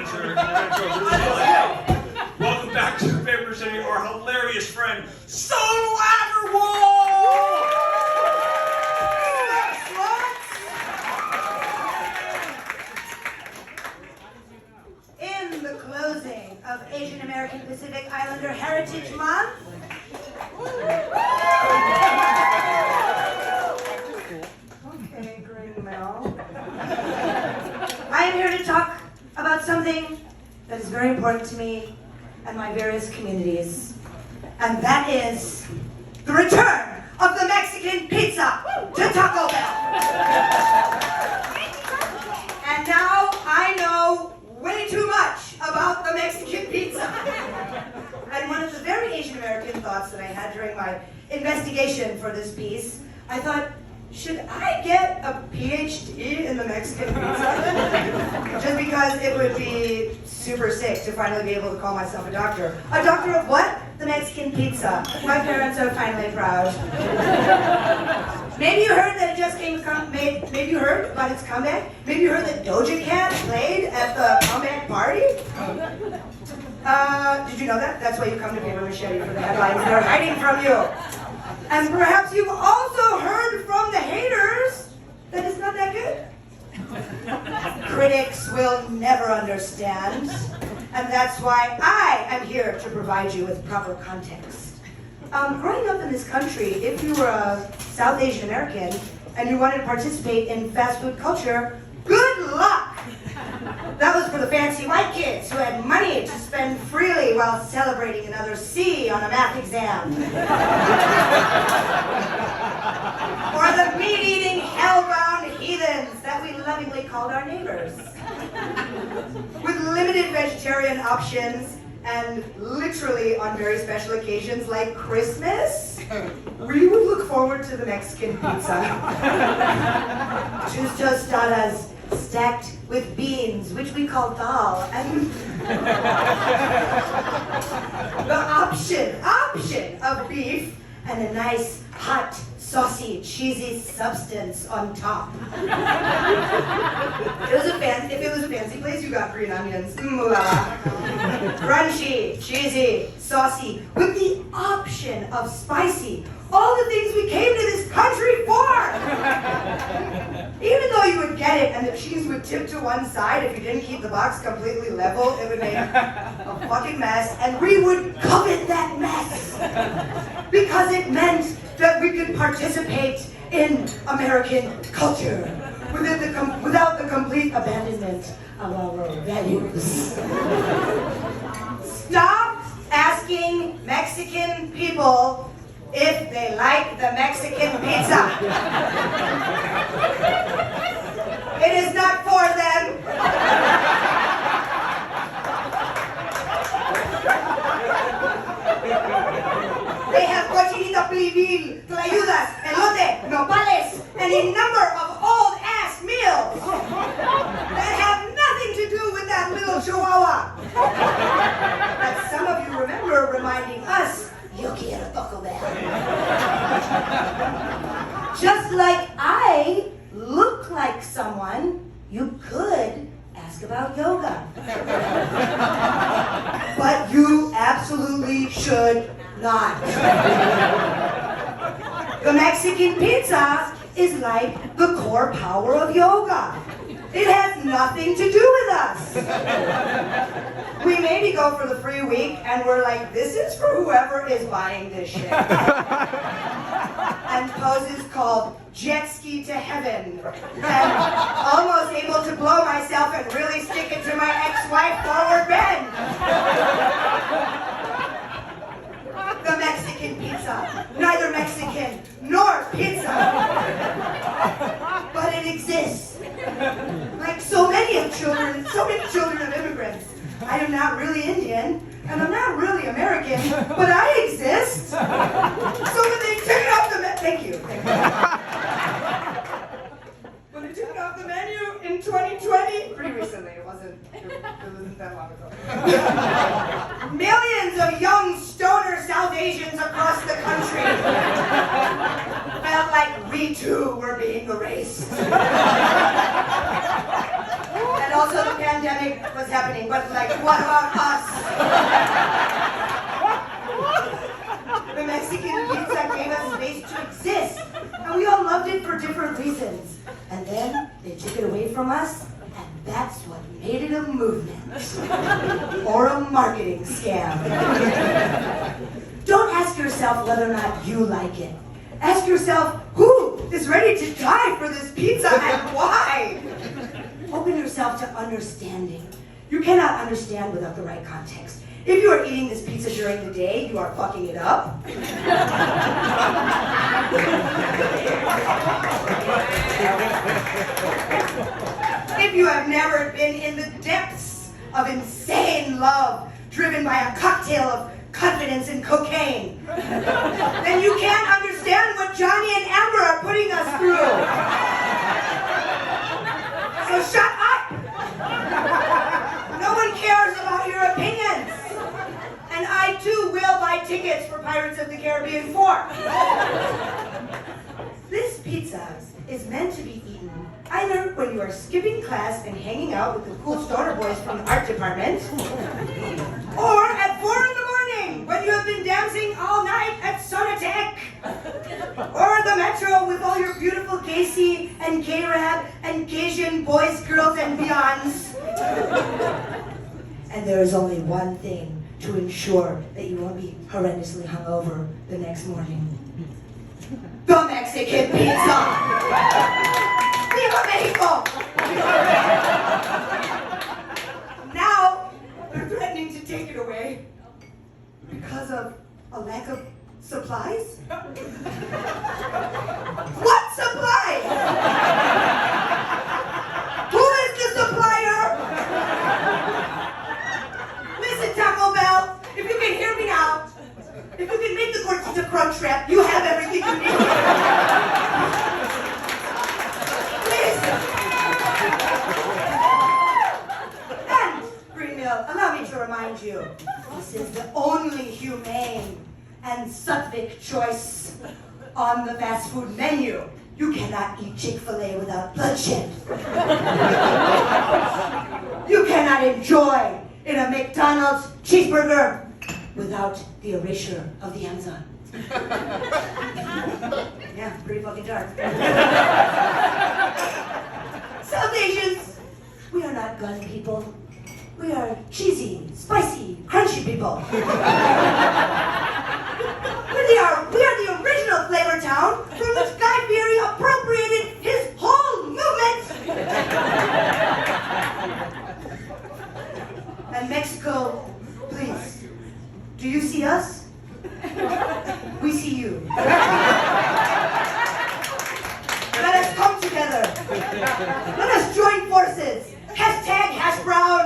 manager. Welcome back to Paper City, our hilarious friend, Sonal Aggarwal! In the closing of Asian American Pacific Islander Heritage Month, okay, great, Mel. I am here to talk about something that is very important to me and my various communities, and that is the return of the Mexican pizza to Taco Bell. And now I know way too much about the Mexican pizza. And one of the very Asian American thoughts that I had during my investigation for this piece, I thought, should I get a PhD in the Mexican pizza? Just because it would be super sick to finally be able to call myself a doctor. A doctor of what? The Mexican pizza. My parents are finally proud. Maybe you heard that it just maybe you heard about its comeback? Maybe you heard that Doja Cat played at the comeback party? Did you know that? That's why you come to Paper Machete for the headlines. They're hiding from you. And perhaps you've also heard from the haters that it's not that good. Critics will never understand, and that's why I am here to provide you with proper context. Growing up in this country, if you were a South Asian American and you wanted to participate in fast food culture, good luck! That was for the fancy white kids who had money to spend freely while celebrating another C on a math exam. Or the meat-eating, hell-bound heathens that we lovingly called our neighbors. With limited vegetarian options, and literally on very special occasions like Christmas, we would look forward to the Mexican pizza. Just tostadas stacked with beans, which we call dal, and the option of beef and a nice, hot, saucy, cheesy substance on top. If it was a fancy place, you got green onions. Ooh la la. Crunchy, cheesy, saucy, with the option of spicy. All the things we came to this country for! Even though you would get it and the cheese would tip to one side if you didn't keep the box completely level, it would make a fucking mess, and we would covet that mess because it meant that we could participate in American culture without the complete abandonment of our values. Stop asking Mexican people if they like the Mexican pizza. It is not for them. They have cochinita pibil, tlayudas, elote, nopales, and a number of old-ass meals that have nothing to do with that little chihuahua that some of you remember reminding us, yo quiero Taco Bell. Just like I look like someone you could ask about yoga. But you absolutely should not. The Mexican pizza is like the core power of yoga. It has nothing to do with us. We maybe go for the free week and we're like, this is for whoever is buying this shit. And poses called jet ski to heaven. And almost able to blow myself and really stick it to my ex-wife forward bend. The Mexican pizza. Neither Mexican nor pizza. But it exists. Like so many children of immigrants. I am not really Indian, and I'm not really American, but I exist. So when they took it off the thank you. When they took it off the menu in 2020, pretty recently, it wasn't that long ago. Millions of young stoner South Asians across the country felt like we too were being erased. And also the pandemic was happening, but like, what about us? The Mexican pizza gave us space to exist, and we all loved it for different reasons. And then they took it away from us, and that's what made it a movement. Or a marketing scam. Don't ask yourself whether or not you like it. Ask yourself, who is ready to die for this pizza and why? Open yourself to understanding. You cannot understand without the right context. If you are eating this pizza during the day, you are fucking it up. If you have never been in the depths of insane love, driven by a cocktail of confidence and cocaine, then you can't understand what Johnny and Amber are putting us through. So shut up! No one cares about your opinions. And I too will buy tickets for Pirates of the Caribbean 4. This pizza is meant to be eaten either when you are skipping class and hanging out with the cool stoner boys from the art department, or at 4 in the morning when you have been dancing all night at Sonatec, or the metro with all your beautiful Gacy and K-Rab and Cajun boys, girls, and beyonds. And there is only one thing to ensure that you won't be horrendously hungover the next morning. The Mexican pizza! Viva Mexico! Now, they're threatening to take it away because of a lack of supplies? What supplies? Who is the supplier? Listen, Taco Bell, if you can hear me now, if you can make the gordita crunch wrap, you have everything you need. Please. And, Green Mill, allow me to remind you, this is the only humane and sattvic choice on the fast food menu. You cannot eat Chick-fil-A without bloodshed. You cannot enjoy in a McDonald's cheeseburger without the erasure of the Amazon. Yeah, pretty fucking dark. South Asians, we are not gun people. We are cheesy, spicy, crunchy people. We are the original flavor town from which Guy Fieri appropriated his whole movement. And Mexico, please, do you see us? We see you. Let us come together. Let us join forces. Hashtag hash brown.